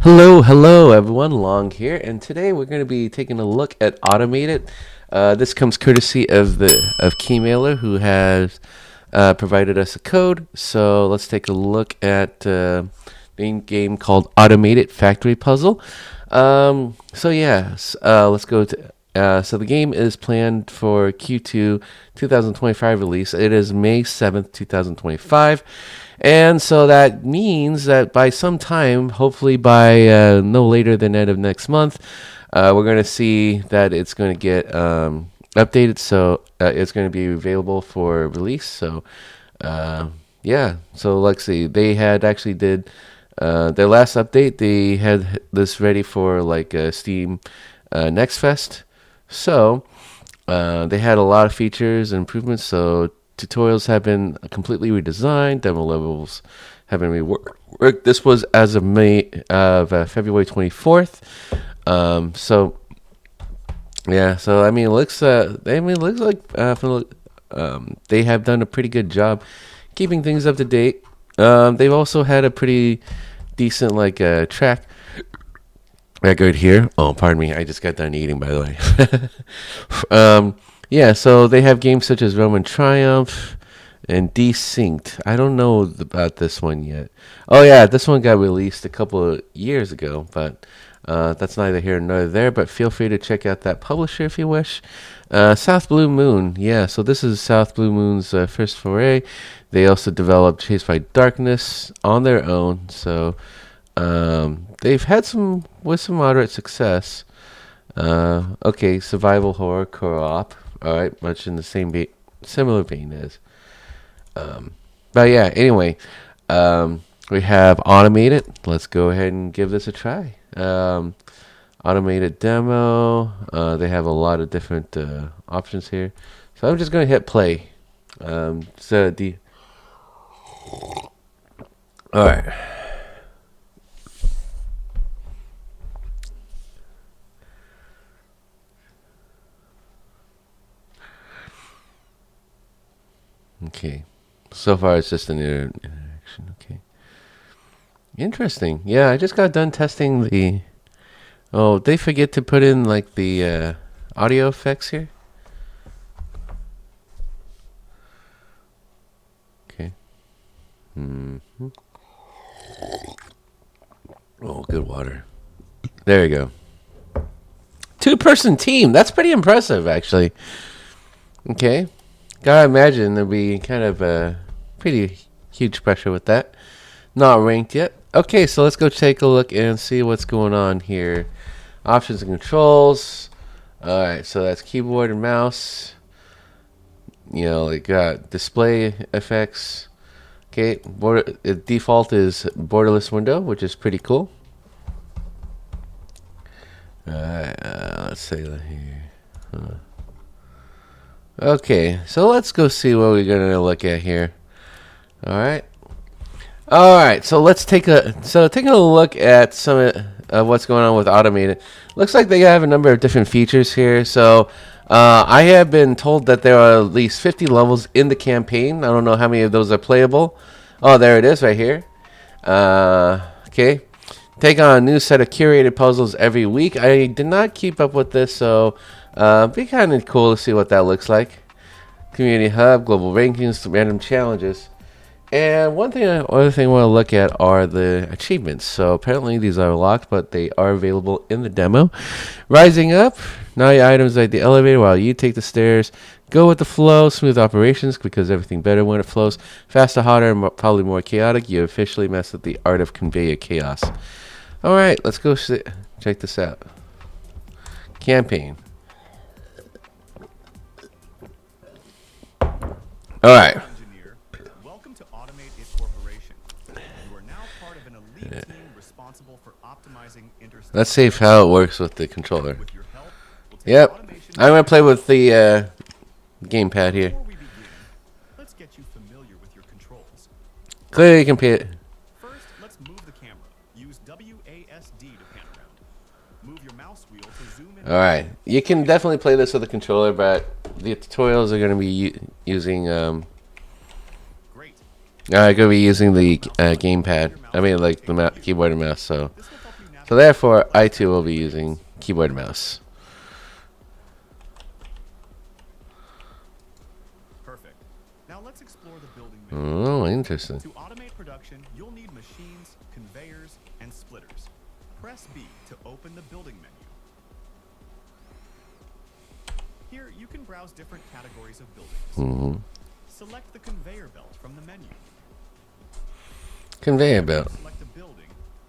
Hello everyone, Long here, and today we're going to be taking a look at Automated. This comes courtesy of Keymailer, who has provided us a code. So let's take a look at the game called Automated Factory Puzzle. Let's go to. So the game is planned for Q2 2025 release. It is May 7th, 2025. And so that means that by some time, hopefully by no later than end of next month, we're going to see that it's going to get updated. So it's going to be available for release. So so let's see. They had actually did their last update. They had this ready for like Steam Next Fest. So they had a lot of features and improvements. So tutorials have been completely redesigned. Demo levels have been reworked. This was as of February 24th. So I mean, it looks. It looks like they have done a pretty good job keeping things up to date. They've also had a pretty decent track record here. Oh, pardon me. I just got done eating, by the way. So they have games such as Roman Triumph and Desynced. I don't know about this one yet. Oh, yeah, this one got released a couple of years ago, but that's neither here nor there. But feel free to check out that publisher if you wish. South Blue Moon. Yeah, so this is South Blue Moon's first foray. They also developed Chased by Darkness on their own. So they've had some moderate success. Survival horror co-op. All right, much in the similar vein as. Anyway, we have Automated. Let's go ahead and give this a try. Automated demo. They have a lot of different options here, so I'm just gonna hit play. All right. Okay. So far, it's just an interaction. Okay. Interesting. Yeah, I just got done testing the. Oh, they forget to put in like the audio effects here. Okay. Oh, good water. There you go. Two-person team. That's pretty impressive, actually. Okay. Gotta imagine there'll be kind of a pretty huge pressure with that. Not ranked yet. Okay, so let's go take a look and see what's going on here. Options and controls. Alright, so that's keyboard and mouse. Got display effects. Okay, default is borderless window, which is pretty cool. Alright, let's say that here. Okay, so let's go see what we're gonna look at here. All right. So let's taking a look at some of what's going on with Automated. Looks like they have a number of different features here. So I have been told that there are at least 50 levels in the campaign. I don't know how many of those are playable. Oh, there it is right here. Okay. Take on a new set of curated puzzles every week. I did not keep up with this, so be kind of cool to see what that looks like. Community hub, global rankings, random challenges. And other thing I want to look at are the achievements. So apparently these are locked, but they are available in the demo. Rising up, now your items like the elevator while you take the stairs. Go with the flow, smooth operations because everything better when it flows. Faster, hotter, and probably more chaotic. You officially mastered the art of conveyor chaos. All right, let's go check this out. Campaign. All right. Welcome to Automate It Corporation. You are now part of an elite team responsible for optimizing interstate. Let's see how it works with the controller. With your help, we'll take Yep. automation. I'm going to play with the gamepad here. Before we begin, let's get you familiar with your controls. Clearly you can pay it. First, let's move the camera. Use WASD to pan around. Move your mouse wheel to zoom in. All right. You can definitely play this with a controller, but the tutorials are going to be using Great. going to be using the gamepad. I mean, like the keyboard and mouse. So This will help you So therefore, I too will be using keyboard and mouse. Perfect. Now let's explore the building menu. Oh, interesting. To automate production, you'll need machines, conveyors, and splitters. Press B to open the building menu. Here, you can browse different categories of buildings. Select the conveyor belt from the menu. Conveyor belt. Select a building.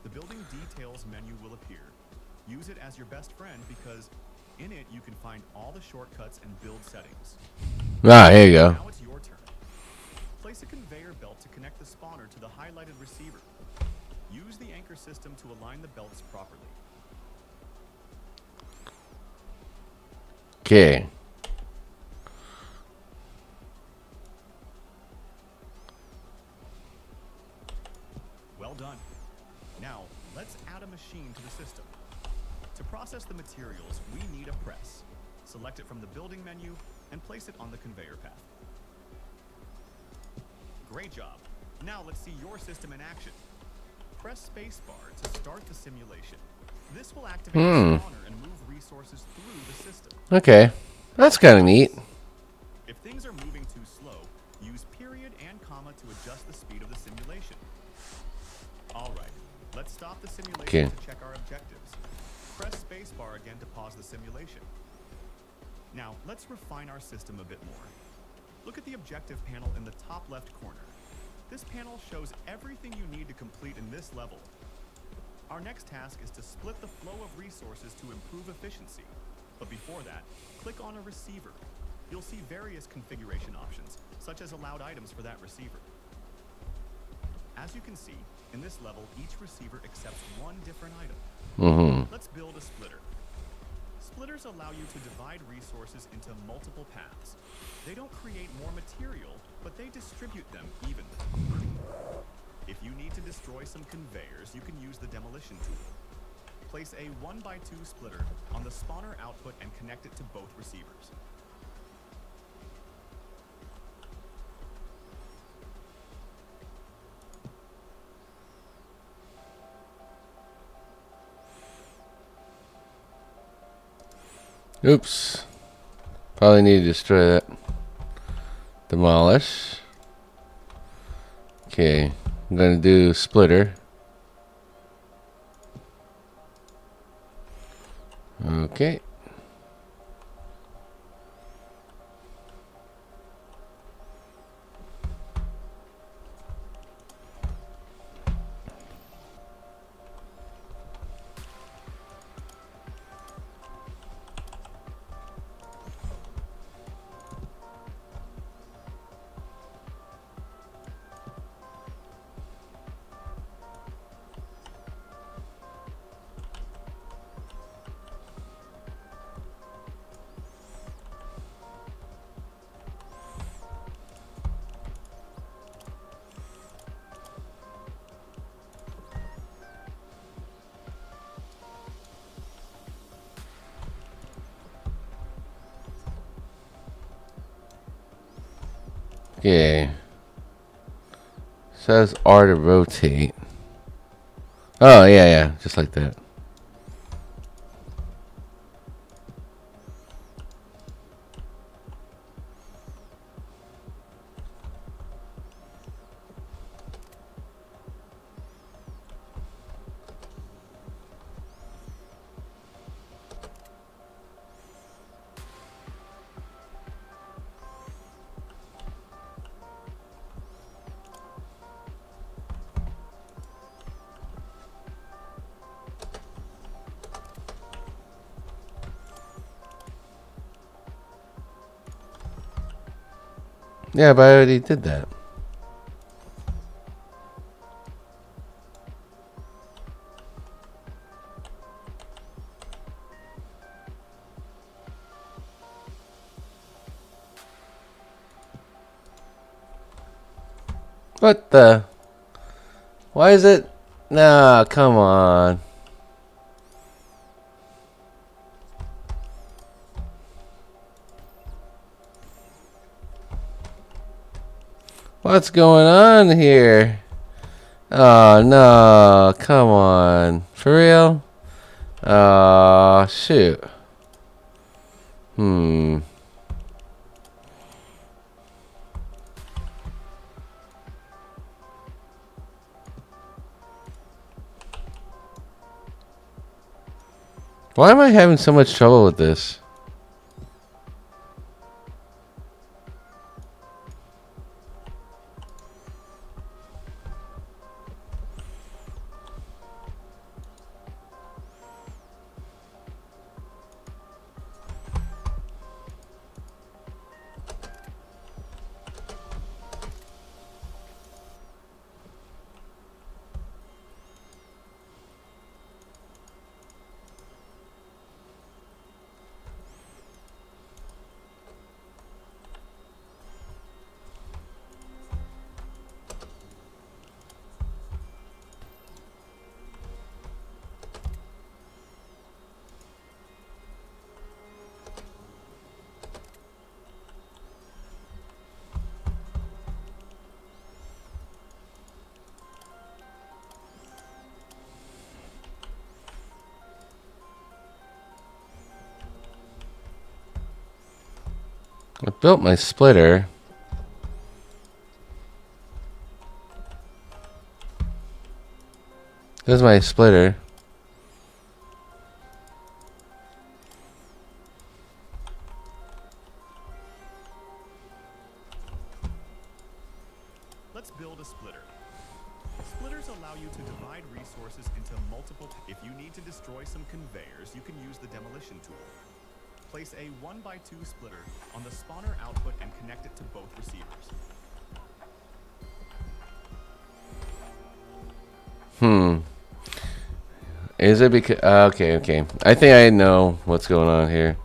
The building details menu will appear. Use it as your best friend because in it you can find all the shortcuts and build settings. Ah, here you go. Now it's your turn. Place a conveyor belt to connect the spawner to the highlighted receiver. Use the anchor system to align the belts properly. Okay. Well done. Now, let's add a machine to the system. To process the materials, we need a press. Select it from the building menu and place it on the conveyor path. Great job. Now let's see your system in action. Press spacebar to start the simulation. This will activate the spawner and move resources through the system. Okay. That's kind of neat. If things are moving too slow, use period and comma to adjust the speed of the simulation. All right, let's stop the simulation Okay. to check our objectives. Press spacebar again to pause the simulation. Now, let's refine our system a bit more. Look at the objective panel in the top left corner. This panel shows everything you need to complete in this level. Our next task is to split the flow of resources to improve efficiency. But before that, click on a receiver. You'll see various configuration options, such as allowed items for that receiver. As you can see, in this level, each receiver accepts one different item. Let's build a splitter. Splitters allow you to divide resources into multiple paths. They don't create more material, but they distribute them evenly. If you need to destroy some conveyors, you can use the demolition tool. Place a 1x2 splitter on the spawner output and connect it to both receivers. Oops. Probably need to destroy that. Demolish. Okay. I'm going to do splitter. Okay. Okay. Says R to rotate. Oh, yeah. Just like that. Yeah, but I already did that. What the? Why is it? Nah, come on. What's going on here? Oh, no. Come on. For real? Shoot. Hmm. Why am I having so much trouble with this? I built my splitter. There's my splitter. Let's build a splitter. Splitters allow you to divide resources into multiple. If you need to destroy some conveyors, you can use the demolition tool. Place a 1x2 splitter on the spawner output and connect it to both receivers. Is it because... okay. I think I know what's going on here.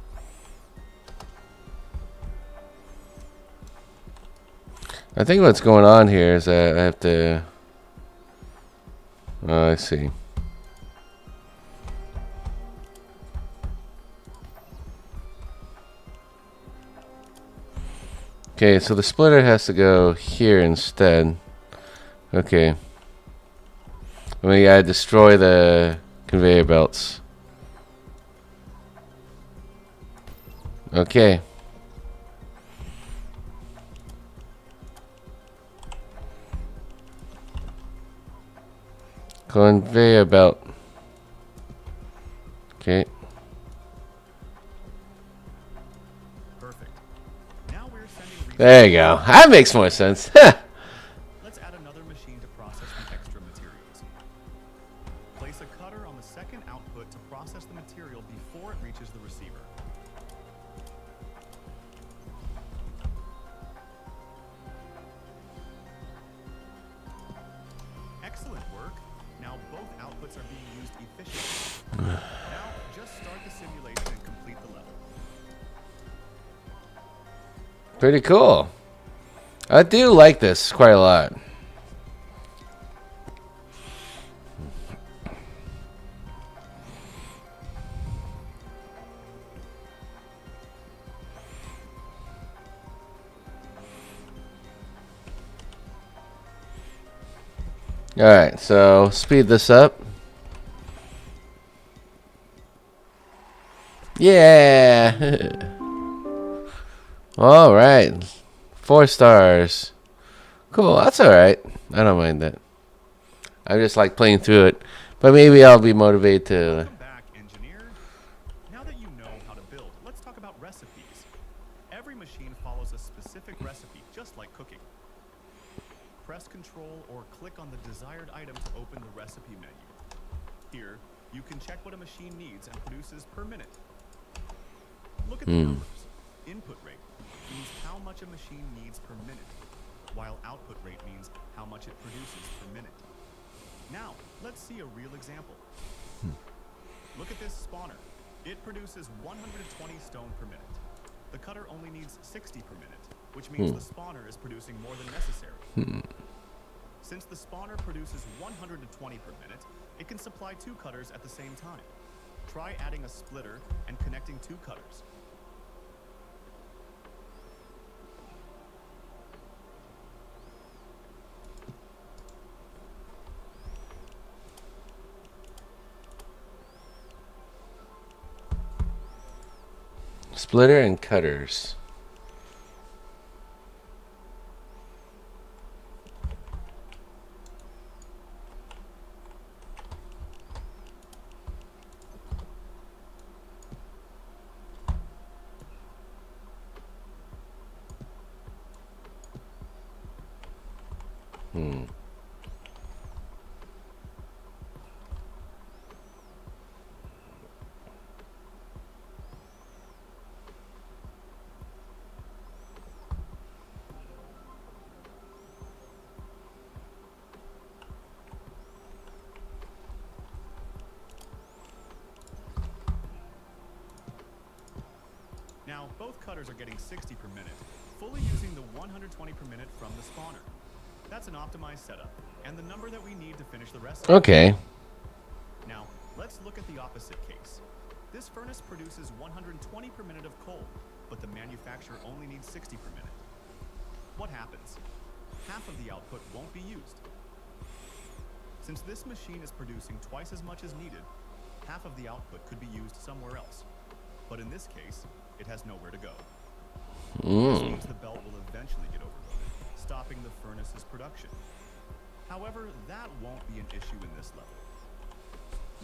I think what's going on here is that I have to... Oh, I see. Okay, so the splitter has to go here instead. Okay. We gotta destroy the conveyor belts. Okay. Conveyor belt. Okay. Perfect. Now we're sending. There you go. That makes more sense. Let's add another machine to process the extra materials. Place a cutter on the second output to process the material before it reaches the receiver. Excellent work. Now both outputs are being used efficiently. Now just start the simulation and complete the level. Pretty cool. I do like this quite a lot. Alright, so speed this up. Yeah! Alright. 4 stars. Cool, that's alright. I don't mind that. I just like playing through it. But maybe I'll be motivated to... Welcome back, engineer. Now that you know how to build, let's talk about recipes. Every machine follows a specific recipe, just like cooking. Press Control or click on the desired item to open the recipe menu. Here, you can check what a machine needs and produces per minute. Look at the numbers. Input rate means how much a machine needs per minute, while output rate means how much it produces per minute. Now, let's see a real example. Look at this spawner. It produces 120 stone per minute. The cutter only needs 60 per minute, which means the spawner is producing more than necessary. Since the spawner produces 120 per minute, it can supply 2 cutters at the same time. Try adding a splitter and connecting 2 cutters. Splitter and cutters. Now, both cutters are getting 60 per minute, fully using the 120 per minute from the spawner. That's an optimized setup, and the number that we need to finish the recipe. Okay. Now, let's look at the opposite case. This furnace produces 120 per minute of coal, but the manufacturer only needs 60 per minute. What happens? Half of the output won't be used. Since this machine is producing twice as much as needed, half of the output could be used somewhere else. But in this case, it has nowhere to go. This means the belt will eventually get overloaded, stopping the furnace's production. However, that won't be an issue in this level.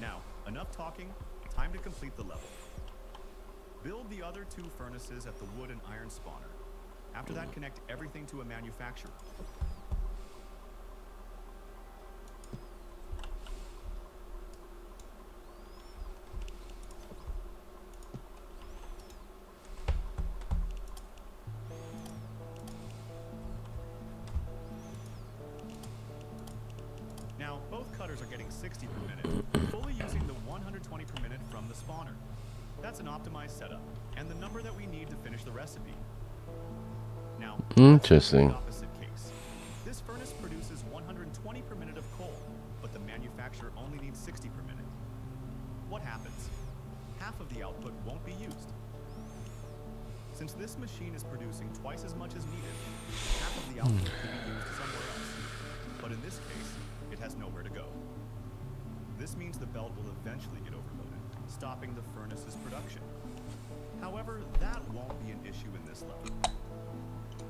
Now, enough talking, time to complete the level. Build the other 2 furnaces at the wood and iron spawner. After that, connect everything to a manufacturer. Now, both cutters are getting 60 per minute, fully using the 120 per minute from the spawner. That's an optimized setup, and the number that we need to finish the recipe. Now, Interesting. the opposite case. This furnace produces 120 per minute of coal, but the manufacturer only needs 60 per minute. What happens? Half of the output won't be used. Since this machine is producing twice as much as needed, half of the output could be used somewhere else. But in this case, it has nowhere to go. This means the belt will eventually get overloaded, stopping the furnace's production. However, that won't be an issue in this level.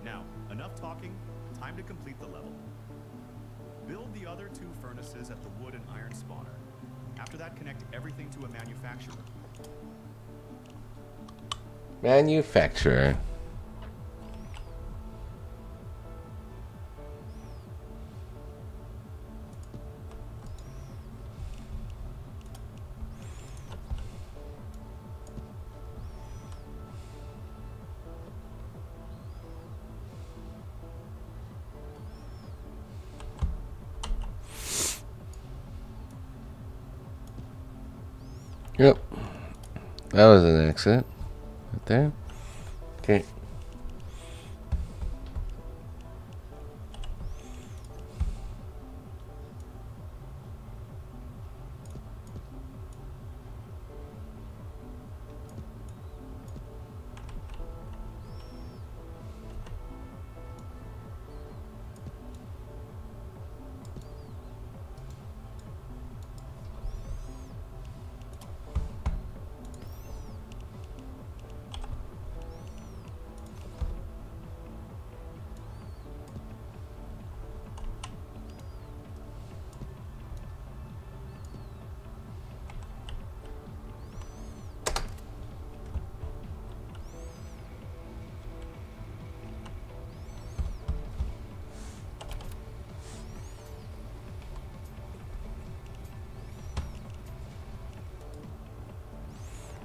Now, enough talking, time to complete the level. Build the other 2 furnaces at the wood and iron spawner. After that, connect everything to a manufacturer. Manufacturer. Yep. That was an accident. Right there. Okay.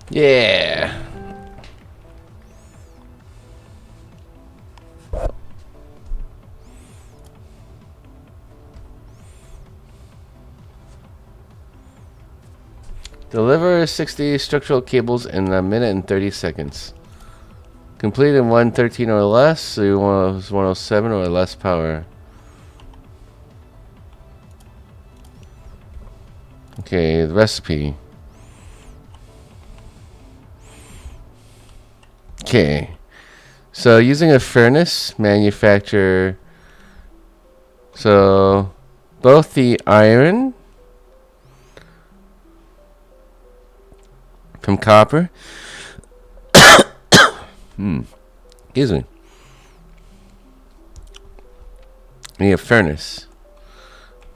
Yeah. Deliver 60 structural cables in a minute and 30 seconds. Complete in 113 or less, so you want 107 or less power. Okay, the recipe. Okay. So using a furnace, manufacture. So both the iron from copper Excuse me. We need a furnace.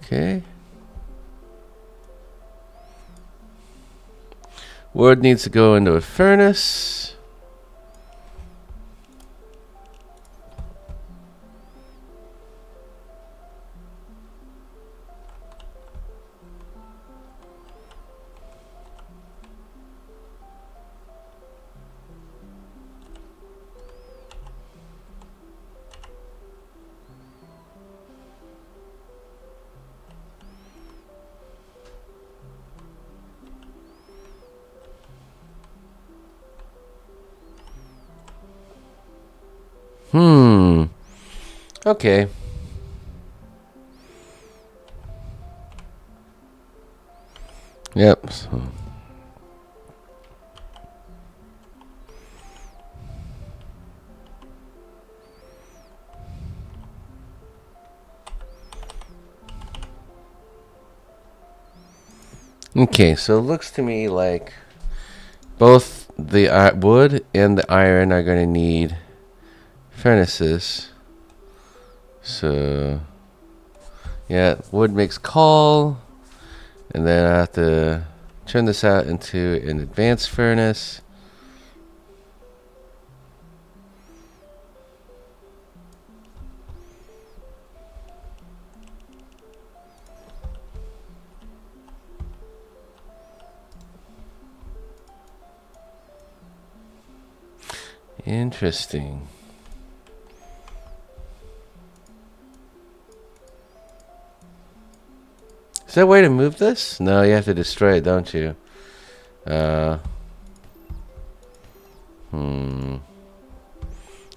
Okay. Wood needs to go into a furnace. Okay. Yep. So. Okay, so it looks to me like both the wood and the iron are going to need furnaces. So, yeah, wood makes coal, and then I have to turn this out into an advanced furnace. Interesting. Is there a way to move this? No, you have to destroy it, don't you?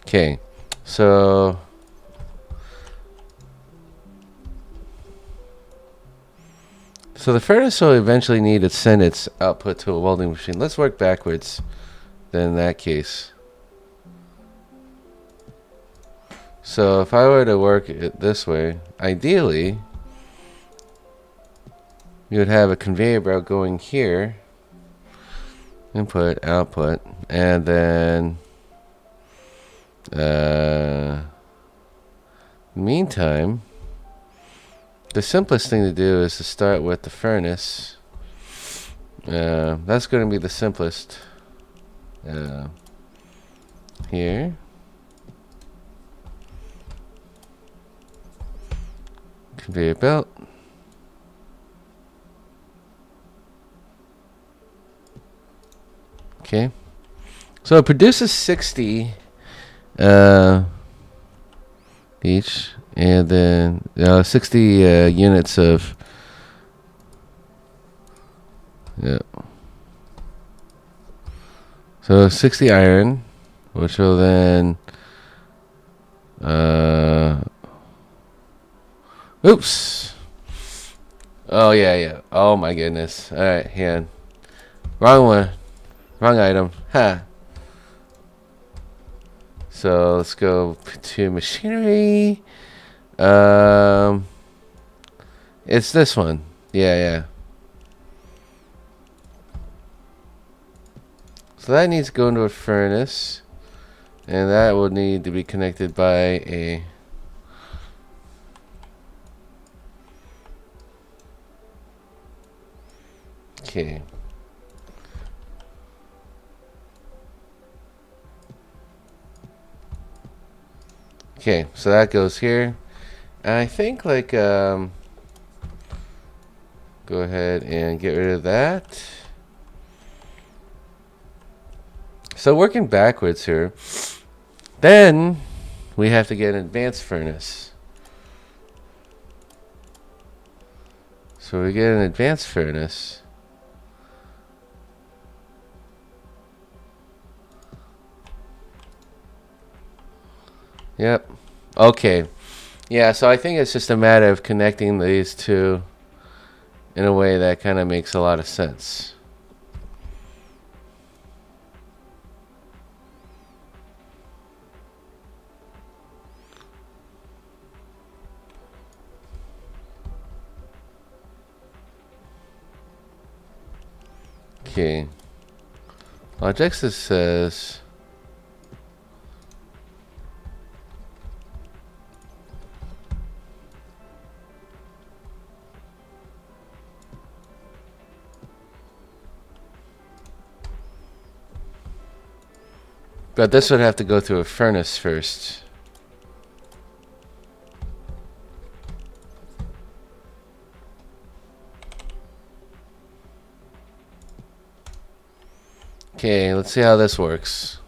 Okay, so the furnace will eventually need to send its output to a welding machine. Let's work backwards then in that case. So if I were to work it this way, ideally, you would have a conveyor belt going here. Input, output, and then meantime, the simplest thing to do is to start with the furnace. That's going to be the simplest. Here. Conveyor belt. Okay. So it produces 60 each, and then 60 units of so 60 iron, which will then oops. Oh yeah. Oh my goodness. All right, hand. Wrong one. Wrong item. Ha. So let's go to machinery. It's this one. Yeah. So that needs to go into a furnace, and that will need to be connected by a okay. Okay, so that goes here. And I think go ahead and get rid of that. So working backwards here, then we have to get an advanced furnace. So we get an advanced furnace. Yep. Okay. Yeah, so I think it's just a matter of connecting these two in a way that kind of makes a lot of sense. Okay. Logexis says But this would have to go through a furnace first. Okay, let's see how this works.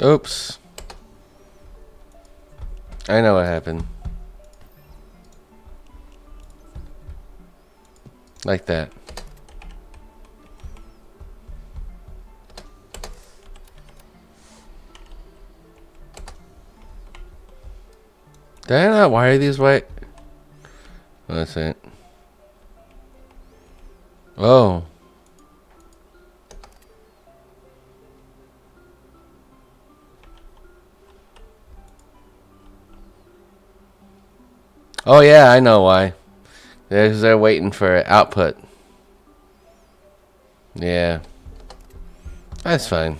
Oops. I know what happened. Like that. Did I not wire these white? Oh, that's it. Oh. Oh yeah, I know why. They're waiting for output. Yeah. That's fine.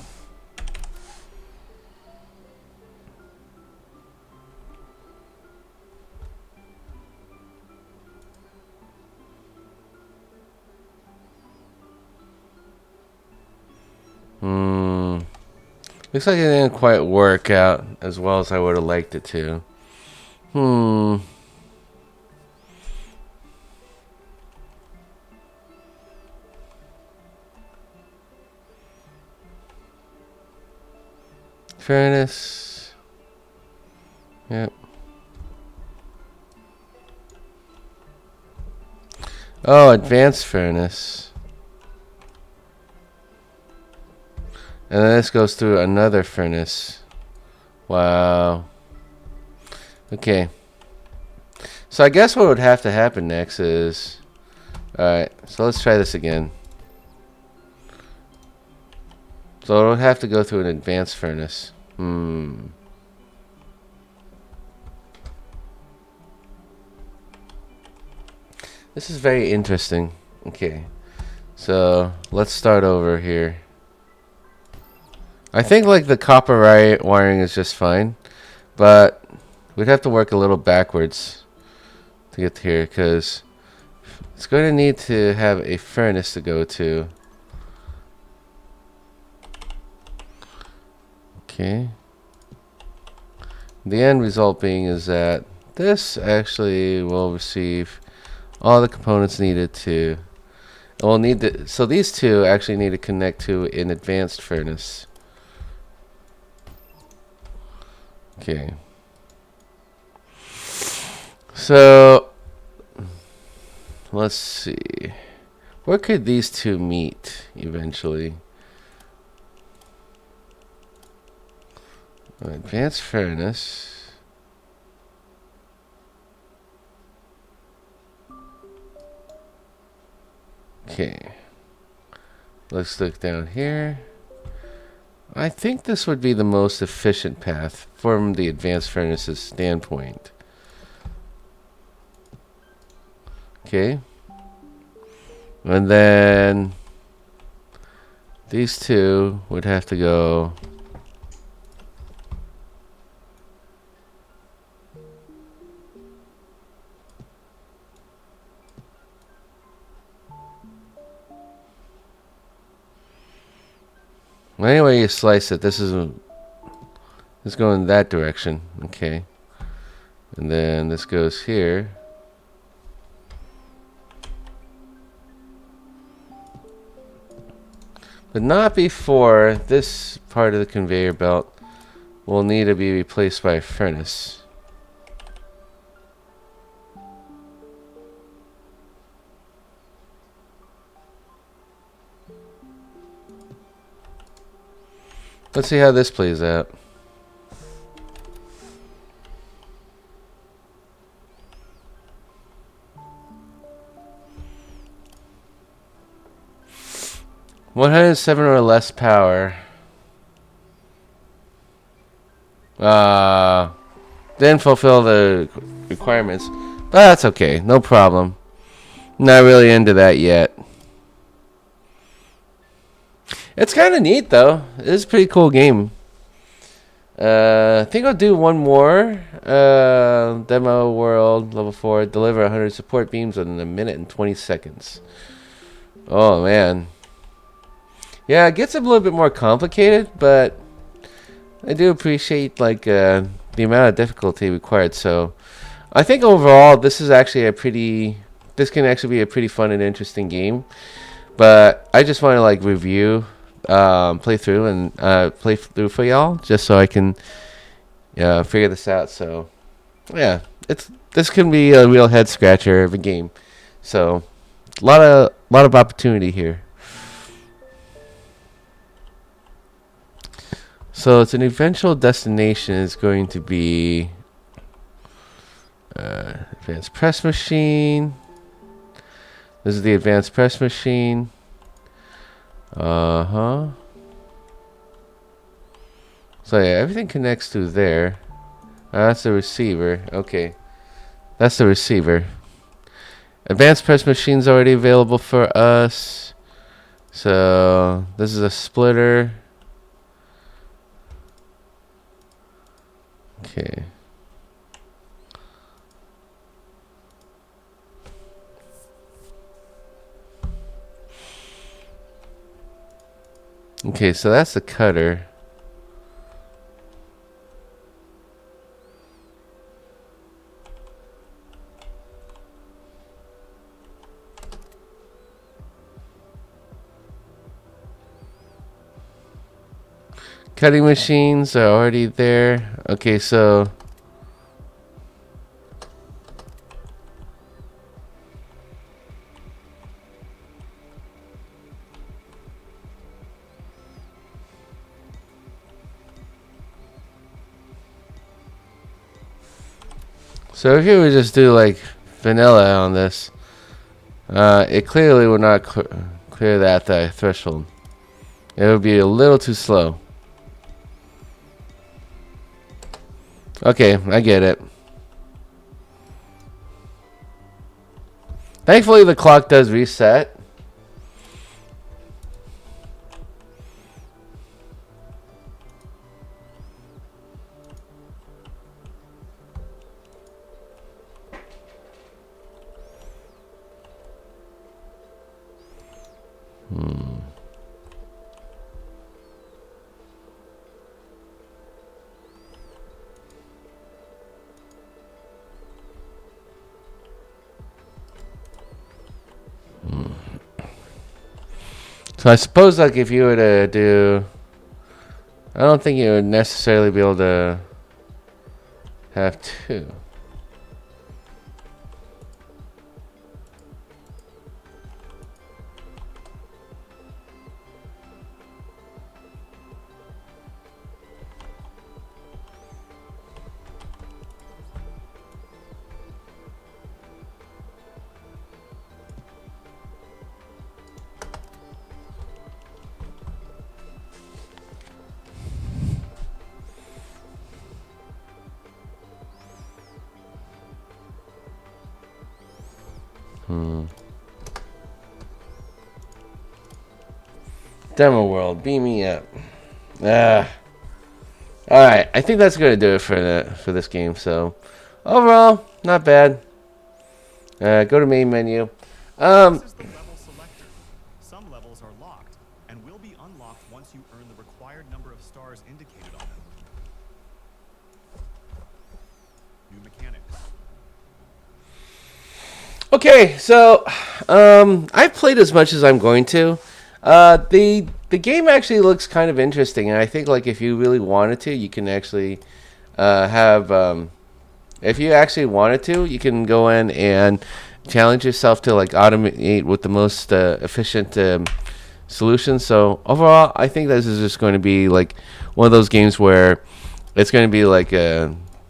Looks like it didn't quite work out as well as I would have liked it to. Furnace. Yep. Oh, advanced furnace. And then this goes through another furnace. Wow. Okay. So I guess what would have to happen next is... Alright, so let's try this again. So it would have to go through an advanced furnace. This is very interesting. Okay. So let's start over here. I think like the copper wiring is just fine, but we'd have to work a little backwards to get here because it's going to need to have a furnace to go to. Okay. The end result being is that this actually will receive all the components needed to. We'll need to, so these two actually need to connect to an advanced furnace. Okay. So let's see. Where could these two meet eventually? Advanced furnace. Okay. Let's look down here. I think this would be the most efficient path from the advanced furnace's standpoint. Okay. And then these two would have to go anyway you slice it, this is going that direction. Okay. And then this goes here. But not before this part of the conveyor belt will need to be replaced by a furnace. Let's see how this plays out. $107 or less power. Didn't fulfill the requirements, but that's okay. No problem. Not really into that yet. It's kind of neat though. It is a pretty cool game. I think I'll do one more. Demo world, level 4. Deliver 100 support beams in a minute and 20 seconds. Oh, man. Yeah, it gets a little bit more complicated, but I do appreciate, like, the amount of difficulty required. So, I think overall, this is actually a pretty... This can actually be a pretty fun and interesting game. But I just want to, like, review... play through for y'all just so I can figure this out. So yeah, this can be a real head scratcher of a game. So a lot of opportunity here. So it's an eventual destination is going to be advanced press machine. This is the advanced press machine. So yeah, everything connects to there. That's the receiver. Okay. That's the receiver. Advanced press machine's already available for us. So this is a splitter. Okay. Okay, so that's the cutter. Cutting machines are already there. Okay, so if you would just do like vanilla on this, it clearly will not clear that threshold. It would be a little too slow. Okay, I get it. Thankfully, the clock does reset. So I suppose, like, if you were to do... I don't think you would necessarily be able to have two. Demo world, beam me up. All right, I think that's gonna do it for this game. So overall, not bad. Go to main menu. This is the level selector. Some levels are locked and will be unlocked once you earn the required number of stars indicated on them. New mechanics. Okay, so I've played as much as I'm going to. The game actually looks kind of interesting, and I think, like, if you really wanted to, you can actually have if you actually wanted to, you can go in and challenge yourself to, like, automate with the most efficient solution. So overall, I think this is just going to be like one of those games where it's going to be like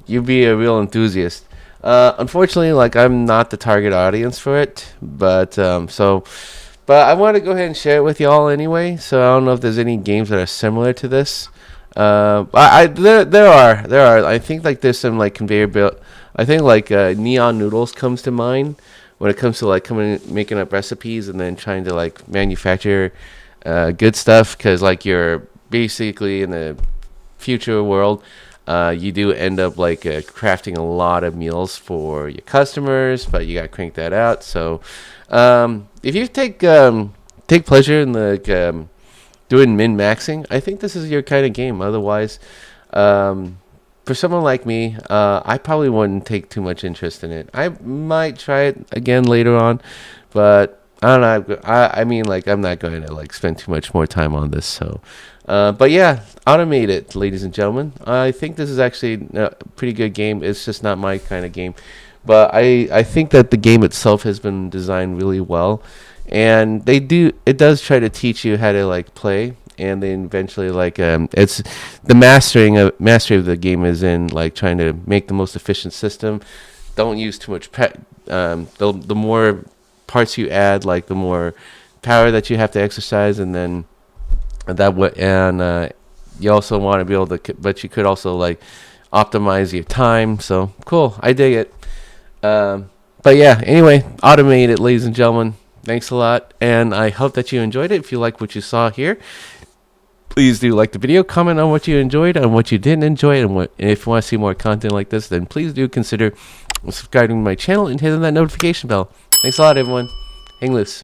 you'd be a real enthusiast. Unfortunately, like, I'm not the target audience for it, but but I want to go ahead and share it with y'all anyway. So I don't know if there's any games that are similar to this. There are. I think, like, there's some, like, conveyor belt. I think, like, Neon Noodles comes to mind when it comes to, like, making up recipes and then trying to, like, manufacture good stuff, because, like, you're basically in the future world you do end up like crafting a lot of meals for your customers, but you got to crank that out. So if you take pleasure in the doing min maxing, I think this is your kind of game. Otherwise, for someone like me, I probably wouldn't take too much interest in it. I might try it again later on, but I don't know. I mean, like, I'm not going to like spend too much more time on this. So, but yeah, automate it, ladies and gentlemen. I think this is actually a pretty good game. It's just not my kind of game, but I think that the game itself has been designed really well, and it does try to teach you how to like play, and then eventually like it's the mastery of the game is in like trying to make the most efficient system. Don't use too much the more parts you add, like the more power that you have to exercise, and then you also want to be able to, but you could also like optimize your time. So cool, I dig it. But yeah, anyway, automate it, ladies and gentlemen. Thanks a lot, and I hope that you enjoyed it. If you like what you saw here, please do like the video, comment on what you enjoyed and what you didn't enjoy, and if you want to see more content like this, then please do consider subscribing to my channel and hitting that notification bell. Thanks a lot, everyone. Hang loose.